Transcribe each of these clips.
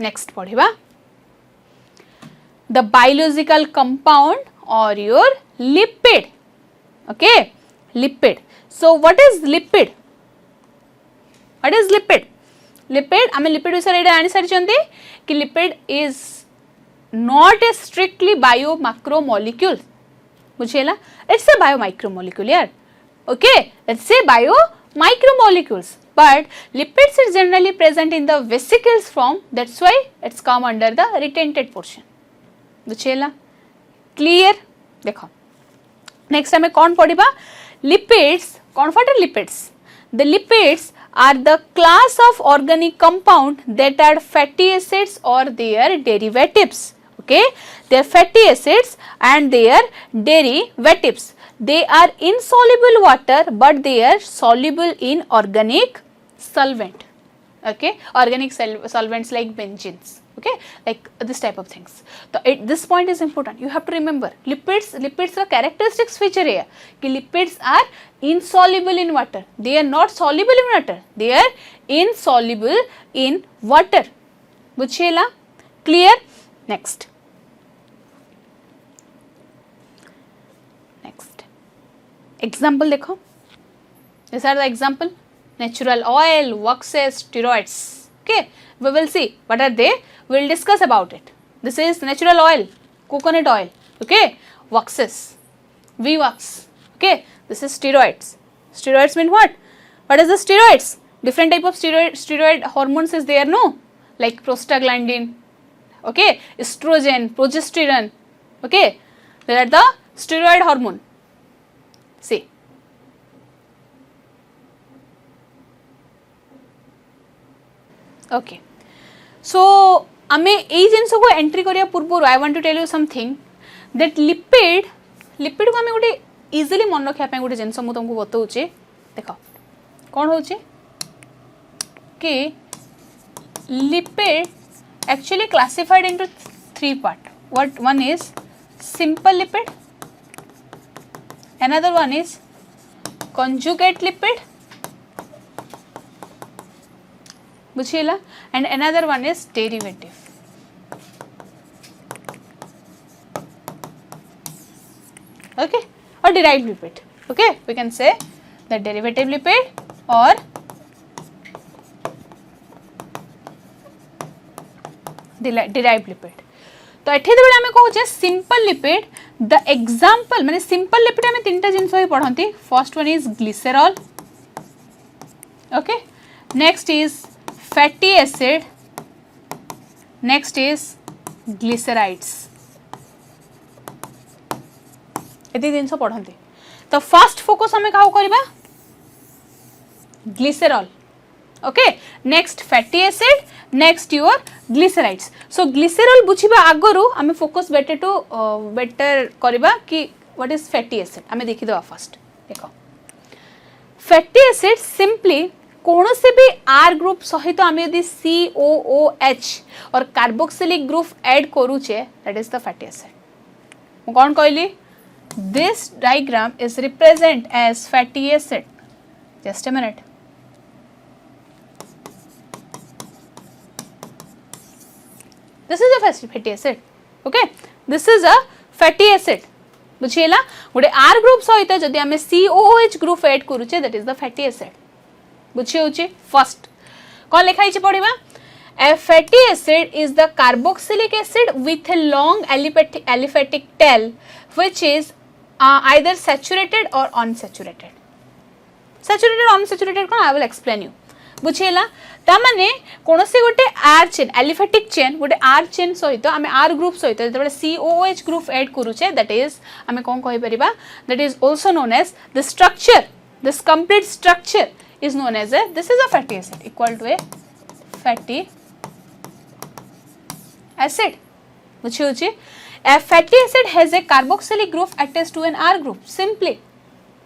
Next पढ़िबा the biological compound or your lipid. Okay lipid. So what is lipid? What is lipid? Lipid आम lipid विषय जानी सारी कि lipid is not a strictly bio macro molecule. बुझेला? It's a bio micro molecule यार. Okay it's a bio micro molecules, but lipids is generally present in the vesicles form, that's why it's come under the retented portion. बुझेला? Clear? देखो next हमें कौन पढ़िबा? Lipids. कौन what are lipids? The lipids are the class of organic compound that are fatty acids or their derivatives. Okay, they are fatty acids and their derivatives. They are insoluble water but they are soluble in organic solvent. Okay, organic solvents like benzenes. Okay, like this type of things. So this point is important. You have to remember lipids are characteristics feature here कि lipids are insoluble in water. They are not soluble in water. They are insoluble in water. बुझेला? Clear? Next. Example देखो. These are the example. Natural oil, waxes, steroids. Okay, we will see what are they. We will discuss about it. This is natural oil, coconut oil. Okay, waxes, V-wax. Okay, this is steroids. Steroids mean what? What is the steroids? Different type of steroid hormones is there, no? Like prostaglandin. Okay, estrogen, progesterone. Okay, they are the steroid hormone. See, okay, so आमे ए जिनस को entry करिया पूर्व I want to tell you something that lipid को आमे गोटे easily मन रखिया पे गोटे जिनस मु तुमको बताउचे. देखो कौन होचे कि lipid actually classified into 3 part. What one is simple lipid, another one is conjugate lipid, बुझिला, and another one is derivative. Okay, or derived lipid. Okay, we can say the derivative lipid or derived lipid. तो एठी बेले आमे कहूचे simple lipid. The example माने simple lipid आमे तीनटा जिंस होई पढंती. First one is glycerol. Okay, next is fatty acid, next is glycerides. एती जिंस पढंती. तो फर्स्ट फोकस आमे काउ करबा? Glycerol. Okay, next fatty acid, next your glycerides. So glycerol बुझिबा आगरु आमे फोकस बेटर करबा कि व्हाट इज फैटी एसिड. आमे देखि दवा फर्स्ट. देखो फैटी एसिड सिंपली कौन से भी आर ग्रुप सहित आमे यदि COOH और कार्बोक्सिलिक ग्रुप ऐड करूचे that is the fatty acid. मु कोन कहली? This diagram is represent as fatty acid. Just a minute. This is a fatty acid. Okay, this is a fatty acid. बुझिला? गोटे R group सहित जदि आमे COOH group add करूचे that is the fatty acid. बुझि होची. First कोन लिखा हिचे पढिबा? A fatty acid is the carboxylic acid with a long aliphatic tail which is either saturated or unsaturated. Saturated or unsaturated cone I will explain you. बुझिला? ता माने कोनोसी गोटे R chain aliphatic chain गोटे R chain सहित आमे R group सहित जतबे COOH group add करूचे दैट इज आमे कोन कहि परिबा that is also known as the structure. This complete structure is known as this is a fatty acid equal to a fatty acid. बुझि होची. A fatty acid has a carboxylic group attached to an R group simply.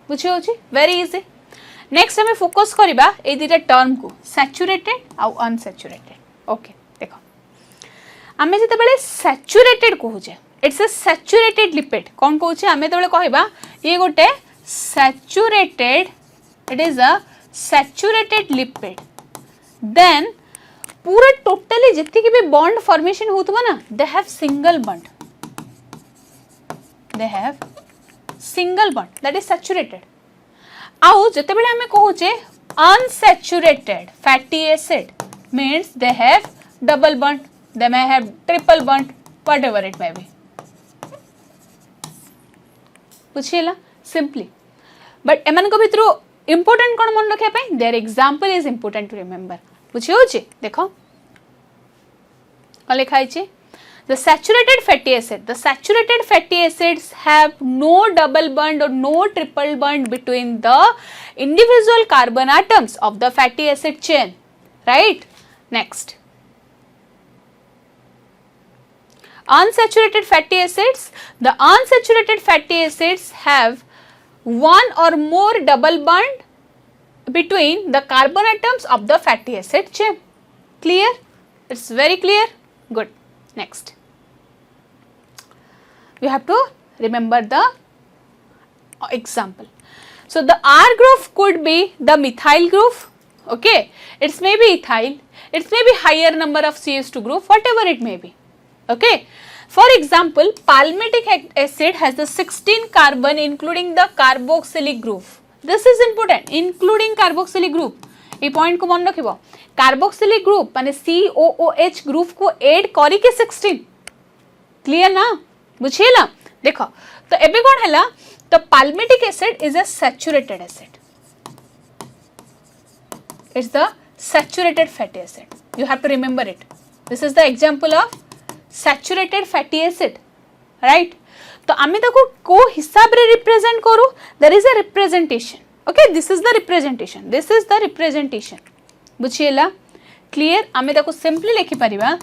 बुझि होची. Very easy. Next हमें focus करिबा ए दुटा term को saturated आउ unsaturated. Okay, देखो आमे जते बेले सैचुरेटेड कहूचे इट्स अ सैचुरेटेड लिपिड. कोन कहूचे आमे तबेले कहबा ये गोटे saturated, it is a saturated lipid. Then पूरा टोटली जितकी भी बॉन्ड फॉर्मेशन होतबा ना they have single bond, they have single bond that is saturated. आउ जते बेले हमें कहूचे unsaturated fatty acid means they have double bond, they may have triple bond, whatever it may be. बुझिला सिंपली बट एमान को भितरु इंपोर्टेंट कोन मन रखे पई there example is important to remember. बुझि होची देखो कले खाइची the saturated fatty acids have no double bond or no triple bond between the individual carbon atoms of the fatty acid chain, right? Next, unsaturated fatty acids, the unsaturated fatty acids have one or more double bond between the carbon atoms of the fatty acid chain. Clear? It's very clear. Good. Next, we have to remember the example. So the R group could be the methyl group, okay, it may be ethyl, it may be higher number of CH2 group, whatever it may be, okay. For example, palmitic acid has the 16 carbon including the carboxylic group. This is important, including carboxylic group. ये point को मन रखिबो, carboxylic group माने COOH group को add करी के 16। Clear ना? बुझिला देखो तो एबे कोन हला तो palmitic acid is a saturated acid, it's the saturated fatty acid, you have to remember it. This is the example of saturated fatty acid, right? तो आमे ताको को हिसाब रे रिप्रेजेंट करू, there is a representation, okay, this is the representation, this is the representation. बुझिला clear? आमे ताको सिंपली लिखि परिबा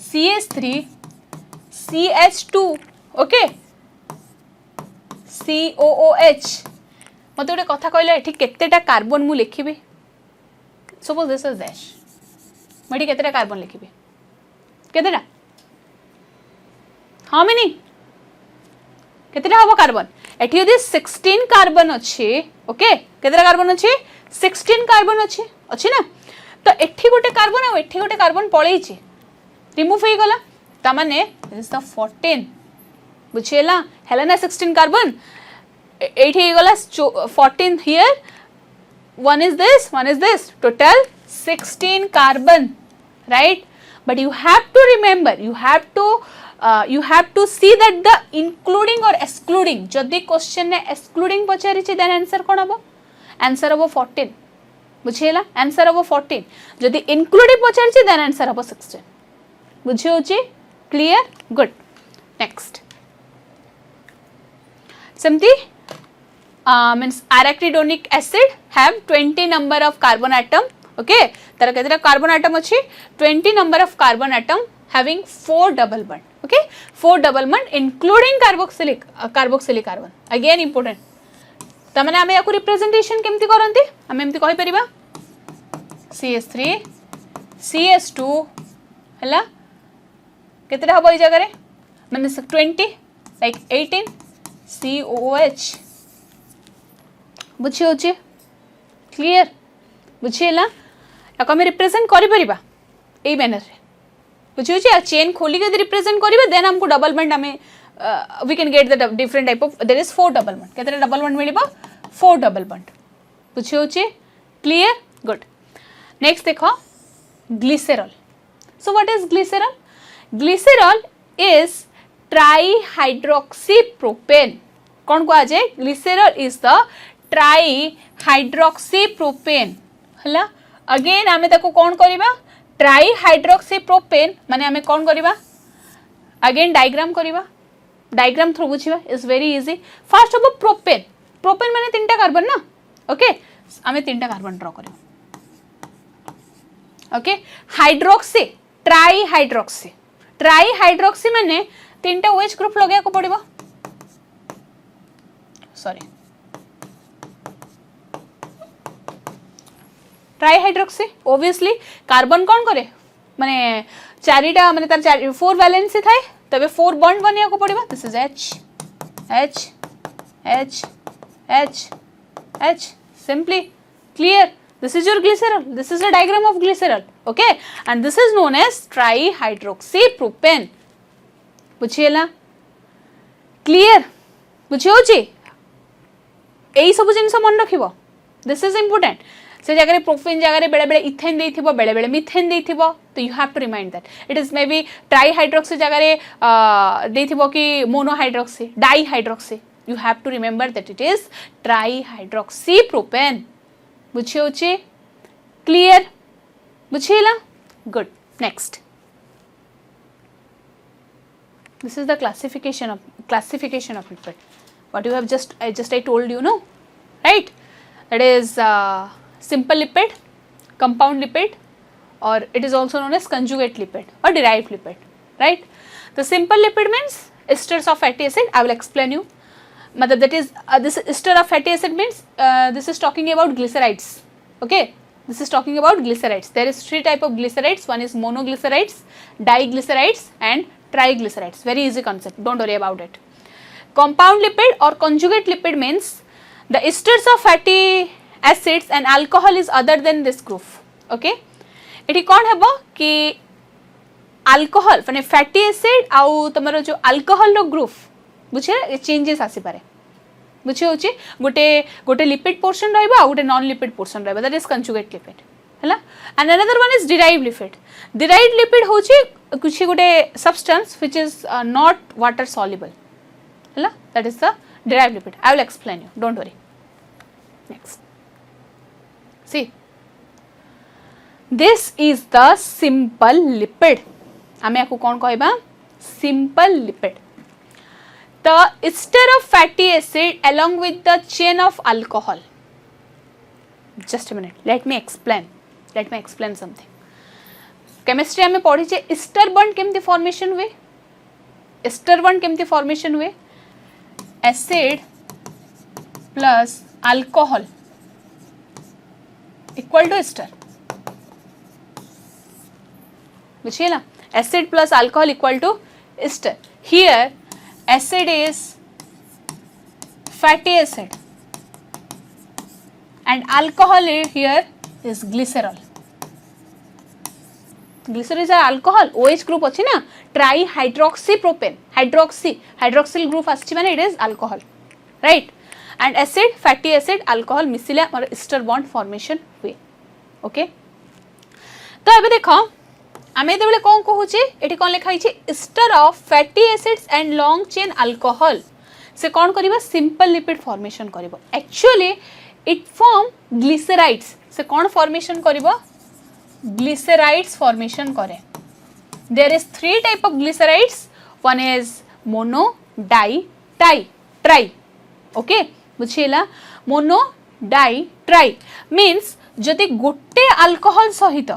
CH3 CH2, ओके COOH। मत गोटे कथा कहले एठी केतेटा कार्बन मु लिखिबे, सपोज दिस इज डैश, मडी केतेटा कार्बन लिखिबे, केतेटा हाउ मेनी, केतेटा हबो कार्बन एठी यदि 16 कार्बन अछि, ओके केतेटा कार्बन अछि 16 कार्बन अछि ना, तो एठी गोटे कार्बन आ एठी गोटे कार्बन पळेइछि रिमूव हे गला, ता माने दिस इज द 14। बुझिला हेला ना 16 कार्बन एठी हे गला 14 here, one is this total 16 carbon, right? But you have to remember, you have to see that the including or excluding, जदि क्वेश्चन ने excluding पचारि छि देन आंसर कोन हबो, आंसर हबो 14। बुझिला आंसर हबो 14, जदि including पचारि छि देन आंसर हबो 16। बुझि होछि क्लियर? गुड। नेक्स्ट सेमती means arachidonic acid have 20 number of carbon atom, okay, तार केतेटा कार्बन एटम अछि 20 number of carbon atom having 4 double bond, okay, 4 double bond including carboxylic carbon, again important। त माने आमे याकु representation केमती करंती, आमे एमती कहि परिबा CH3 CH2 हला केतेटा हबो ए जगह रे माने 20 लाइक 18 COOH। बुझी होची क्लियर? बुझिला याको हम रिप्रेजेंट करि परिबा एई मैनर रे, बुझी होची आ चेन खोली के रिप्रेजेंट करिबा देन हमको डबल बॉन्ड हमें we can get the different type of, there is 4 double bond, केतरे डबल बॉन्ड मिलिबा 4 डबल बॉन्ड। बुझी होची क्लियर? गुड। नेक्स्ट देखो glycerol. So what is glycerol? Glycerol is trihydroxypropane. कौन को आजे? ग्लिसरॉल इज द ट्राइहाइड्रोक्सीप्रोपेन हला। अगेन आमे ताको कौन करिबा ट्राइहाइड्रोक्सीप्रोपेन माने आमे कौन करिबा अगेन डायग्राम करिबा, डायग्राम थ्रू बुझिबा इज वेरी इजी। फर्स्ट हबो प्रोपेन, प्रोपेन माने तीनटा कार्बन ना, ओके आमे तीनटा कार्बन ड्रॉ करिबा, ओके। हाइड्रोक्सी ट्राइहाइड्रोक्सी, ट्राइहाइड्रोक्सी माने तीनटा OH ग्रुप लगे को पड़िबो, सॉरी ट्राइहाइड्रोक्सी ऑब्वियसली कार्बन कौन करे माने चारिटा माने तार 4 वैलेंसी थाए तबे 4 बॉन्ड बनिया को पड़िबा। This is H H H H H, simply clear? This is your glycerol. This is a diagram of glycerol. Okay, and this is known as trihydroxypropane. बुझीगला क्लियर बुझी होची एई सब जिनस मन रखिबो दिस इज इंपोर्टेंट से जगह प्रोपेन जगह बेले बेले इथेन देइथिबो बेले बेले मिथेन देइथिबो तो you have to remind that it is may be trihydroxy जगह देइथिबो कि monohydroxy dihydroxy you have to remember that it is trihydroxypropane. बुझी होची क्लियर बुझीला good next this is the classification of lipid. What you have I told you, no, right? That is simple lipid, compound lipid, or it is also known as conjugate lipid or derived lipid, right? The simple lipid means esters of fatty acid. I will explain you. That is this ester of fatty acid means this is talking about glycerides. Okay, this is talking about glycerides. There is 3 type of glycerides. One is monoglycerides, diglycerides, and triglycerides. Very easy concept, don't worry about it. Compound lipid or conjugate lipid means the esters of fatty acids and alcohol is other than this group. Okay, eighty कौन हेबो कि alcohol माने fatty acid आउ तमरो जो alcohol रो group बुझे changes आसी पारे बुझे होची गोटे लिपिड पोर्शन रहइबो आ गोटे नॉन लिपिड पोर्शन रहइबो दैट इज कंजुगेट लिपिड हैला and another one is derived lipid होची कुछ गोटे substance which is not water soluble हैला that is the derived lipid I will explain you don't worry next see this is the simple lipid आमे याकू कोन कहबा simple lipid the ester of fatty acid along with the chain of alcohol. Just a minute, let me explain something. Chemistry में पढ़ी जे ester bond केमती formation हुए ester bond केमती formation हुए acid plus alcohol equal to ester बुझिए ना acid plus alcohol equal to ester. Here acid is fatty acid and alcohol here is glycerol. Glycerol is an alcohol OH group अछि ना trihydroxypropane hydroxyl group आछि माने it is alcohol right and acid fatty acid alcohol मिसिले हमर ester bond formation हुए okay तो एबे देखो आमे देबले कोन कहूची एठी कोन लिखाई छी ester of fatty acids and long chain alcohol से कोन करिबा सिंपल लिपिड फॉर्मेशन करिबो एक्चुअली इट फॉर्म ग्लिसराइड्स से कोन फॉर्मेशन करिबो ग्लिसराइड्स फॉर्मेशन करे there is 3 type of glycerides one is mono di tri okay बुझिला मोनो डाई ट्राई मींस जदि गोटे अल्कोहल सहित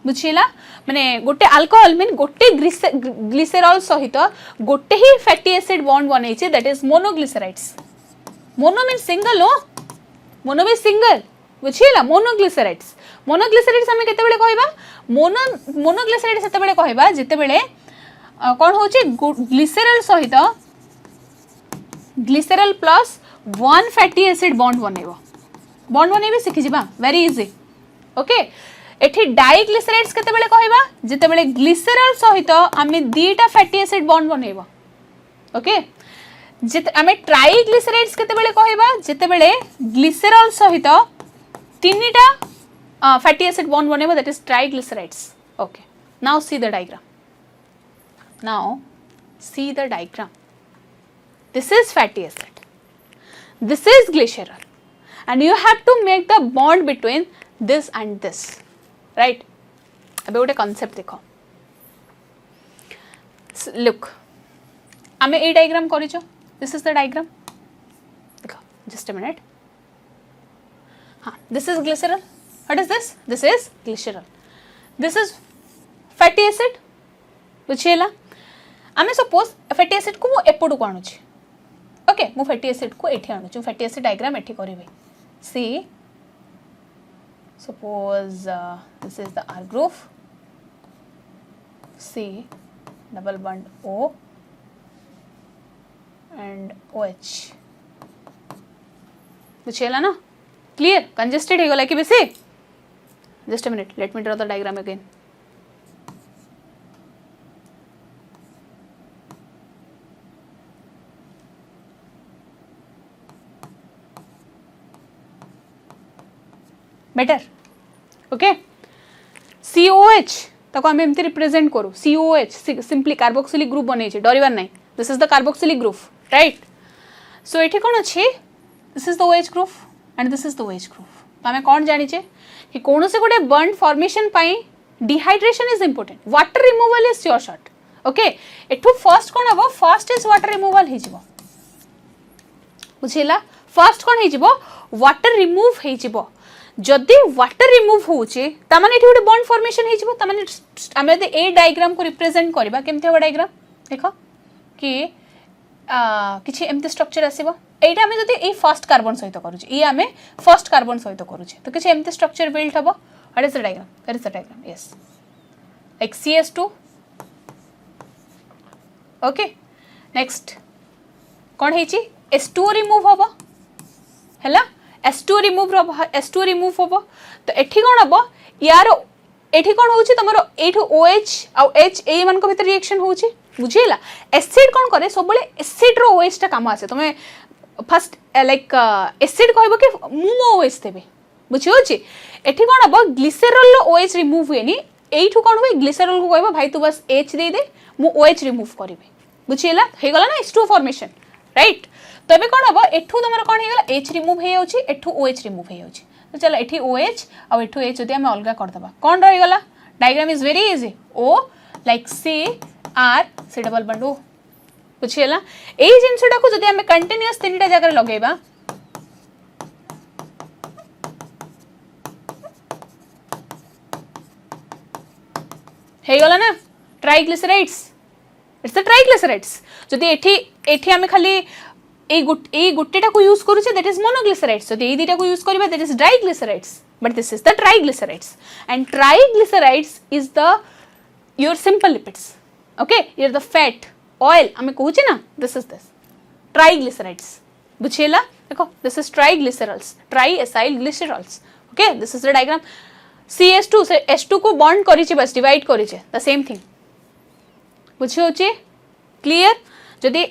बुझिला माने गोटे अल्कोहल मीन गोटे ग्लिसरॉल सहित गोटे ही फैटी एसिड बॉन्ड बनै छै that is monoglycerides mono mean single हो मोनो मीन सिंगल बुझिला मोनोग्लिसराइड्स हमें केते बेले कहबा मोनोग्लिसराइड सेते बेले कहबा जेते बेले कोन होचे ग्लिसरॉल सहित glycerol plus 1 fatty acid bond बनेबे सिखि जिबा वेरी इजी ओके एठी डाइग्लिसराइड्स केते बेले कहबा जेते बेले ग्लिसरॉल सहित आमे दीटा फैटी एसिड बॉन्ड बनेबा ओके जेते आमे ट्राइग्लिसराइड्स केते बेले कहबा जेते बेले ग्लिसरॉल सहित तीनटा फैटी एसिड बॉन्ड बनेबा that is triglycerides okay now see the diagram this is fatty acid this is glycerol and you have to make the bond between this and this right अबे गोटे concept देखो look आमे ए diagram करिचो this is the diagram देखो just a minute हाँ this is glycerol what is this is glycerol this is fatty acid बुझिएला आमे suppose fatty acid को मु एपडू को आणुची ओके मु फैटी एसिड को एठी आणुछु फैटी एसिड डायग्राम एठी करिवे see suppose this is the R group C double bond O and OH बुझेला ना क्लियर कंजेस्टेड हे गला कि बेसी Just a minute, let me draw the diagram again. Better? Okay. COH ताको आम एमती रिप्रेजेंट करू. COH सिंपली कार्बोक्सिलिक ग्रुप बने डरबार ना. This is the carboxylic group, right. So ये कौन अच्छे, this is the OH group and this is the OH group. तो आम कौन जानीचे कि कौन से गोटे बॉन्ड फॉर्मेशन पाई dehydration is important, water removal is your shot. Okay, एठू फर्स्ट कौन हम, फर्स्ट इज वाटर रिमूवल हो बुझेला. फर्स्ट कौन हो, वाटर रिमूव हो. जदि वाटर रिमूव होचे तामाने एठी गोटे बॉन्ड फॉर्मेशन हेजिबो. तामाने आमे यदि ए डायग्राम को रिप्रेजेंट करबा केमते हो डायग्राम देखो कि किछि एमते स्ट्रक्चर आसीबो. एटा आमे जदि ए फर्स्ट कार्बन सहित करूचे, ए आमे फर्स्ट कार्बन सहित करूचे, तो किछि एमते स्ट्रक्चर बिल्ड हबो. What is the diagram, that is the diagram. Yes, like CS2. Okay, next कोन हेछि, S2 रिमूव हबो हैला. S2 रिमूव हम. तो एठी कौन हम, यार एठी कौन होची तमरो एठो OH आ H ए मान को भीतर रिएक्शन होची बुझेला. एसिड कौन करे, सब बेले एसिड रो OH टा काम आसे. तमे फर्स्ट लाइक एसिड कहबो कि मु OH देबे बुझी होची. एठी कौन हम, ग्लिसरॉल रो OH रिमूव हेनी. एठो कौन होय, ग्लिसरॉल को कहबो भाई तू बस H दे दे, मु OH रिमूव करबे बुझेला. हे गला ना H2 फॉर्मेशन, राइट. तो एबे कौन हम, एठू तुम कौन हो गला, H रिमूव हो जाउची, एठू OH रिमूव हो जाउची. तो चलो एठी OH आ एठू H जदि हम अलगा कर दबा, कौन रही गला. Diagram is very easy. O like CR C double bond O बुझियला. एई जिंसटा को जदि हम कंटीन्यूअस तीनटा जगह लगेबा, हे गला ना ट्राइग्लिसराइड्स. It's the triglycerides. जदि एठी हम खाली ए गुट्टेटा को यूज करूचे, दैट इज मोनोग्लिसराइड्स. जदि ए दुटा को यूज करबा, that is diglycerides. But this is the triglycerides and triglycerides is the your simple lipids. Okay, your the fat oil हम कहूचे ना, दिस इज दिस ट्राइग्लिसराइड्स बुझेला. देखो this is triglycerols, tri acyl glycerols. Okay, this is the diagram. CS2 से H2 को bond करिचे, बस divide करिचे, द सेम थिंग बुझे होचे. क्लियर. जदि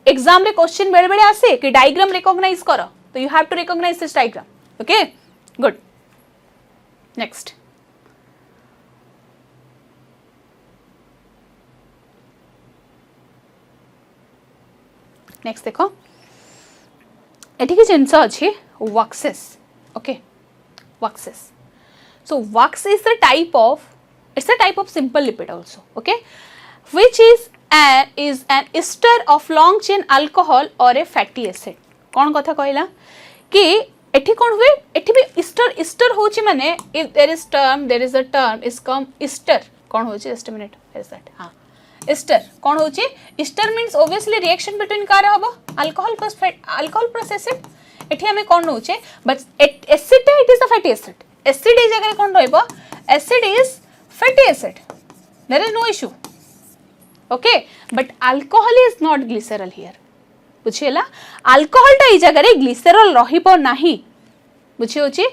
एग्जाम रे क्वेश्चन बेले बेले आसे कि डायग्राम रिकॉग्नाइज करो, तो you have to recognise this diagram. Okay, good. Next, next देखो एठी कि जिंस अछि waxes. Okay, waxes. So wax is the type of, it's a type of simple lipid also, okay, which is an ester of long chain alcohol or a fatty acid. कौन कथा कहला कि एठी कौन हुए, एठी भी ester होची माने if there is a term is come ester. कौन होची, just a minute, where is that? हाँ, ester कौन होची. ester means obviously reaction between car हबो alcohol plus acid. एठी हमें कौन होचे, but acid it is a fatty acid. Acid is जगह कौन रहिबो, acid is fatty acid, there is no issue. Okay, but alcohol is not glycerol here बुझियला. alcohol टा ई जगह रे glycerol रहिबो नाही बुझि होची.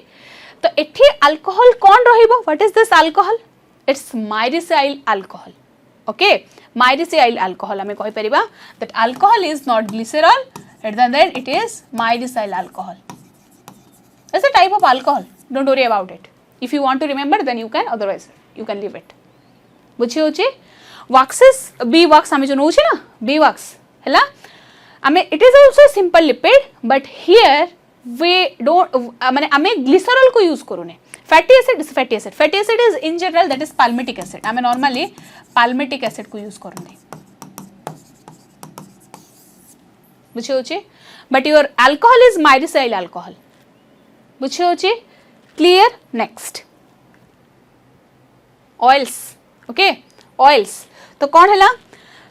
तो एठी alcohol कौन रहिबो, what is this alcohol, it's myricyl alcohol. Okay, myricyl alcohol हमें कहि परिबा that alcohol is not glycerol, rather than it is myricyl alcohol. It's a type of alcohol. Don't worry about it. If you want to remember, then you can. Otherwise, you can leave it. बुझी होची. waxes, bee wax हमें जो नोचे ना, bee wax हैला. हमें it is also a simple lipid, but here we don't माने हमें glycerol को use करूने. Fatty acid is fatty acid. Fatty acid is in general that is palmitic acid. हमें normally palmitic acid को use करूने. बुझी होची. But your alcohol is myricyl alcohol. बुझी होची. Clear. Next, oils. Okay, oils. तो कौन है ला,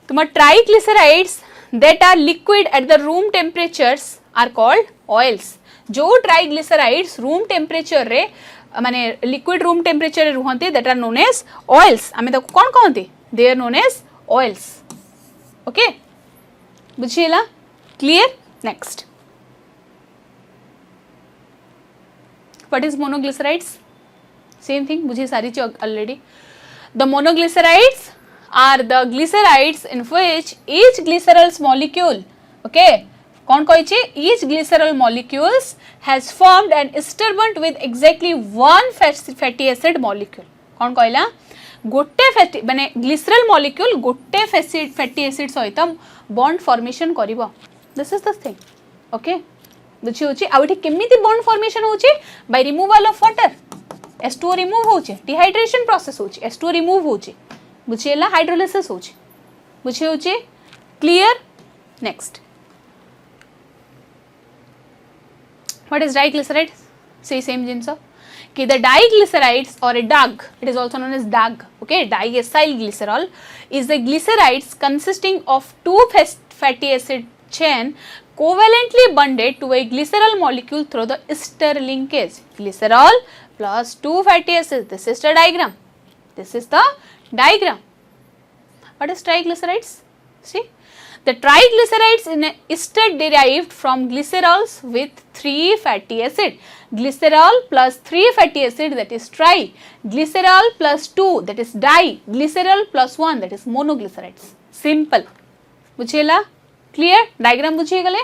तुम triglycerides that are liquid at the room temperatures are called oils. जो ट्राइग्लिसराइड्स रूम टेम्परेचर रे माने लिक्विड रूम टेम्परेचर रे रुहंती, that are known as oils. हमें तो कौन कहते, they are known as oils. Okay, बुझिएला. Clear. Next, what is monoglycerides? Same thing बुझी सारी already. The monoglycerides are the glycerides in which each glycerol's molecule, okay, कौन कही each glycerol molecules has formed an ester bond with exactly one fatty acid molecule. कौन कहला गोटे fatty माने glycerol molecule गोटे fatty acid सहित bond formation करिवो. This is the thing. Okay बुझी होची आ एठी केमिति बॉन्ड फॉर्मेशन होची by removal of water. H2O remove होची डिहाइड्रेशन प्रोसेस होची H2O रिमूव होची बुझिएला हाइड्रोलिसिस होची बुझी होची clear. Next what is diglyceride से सेम जिंस कि the diglycerides or a DAG, it is also known as DAG, okay, diacyl glycerol is the glycerides consisting of two fatty acid chain covalently bonded to a glycerol molecule through the ester linkage. Glycerol plus two fatty acids. This is the diagram. This is the diagram. What is triglycerides? See, the triglycerides in a ester derived from glycerols with three fatty acid. Glycerol plus three fatty acid, that is tri. Glycerol plus two, that is di. Glycerol plus one, that is monoglycerides. Simple. बुझेला? Clear? Diagram बुझिए गले?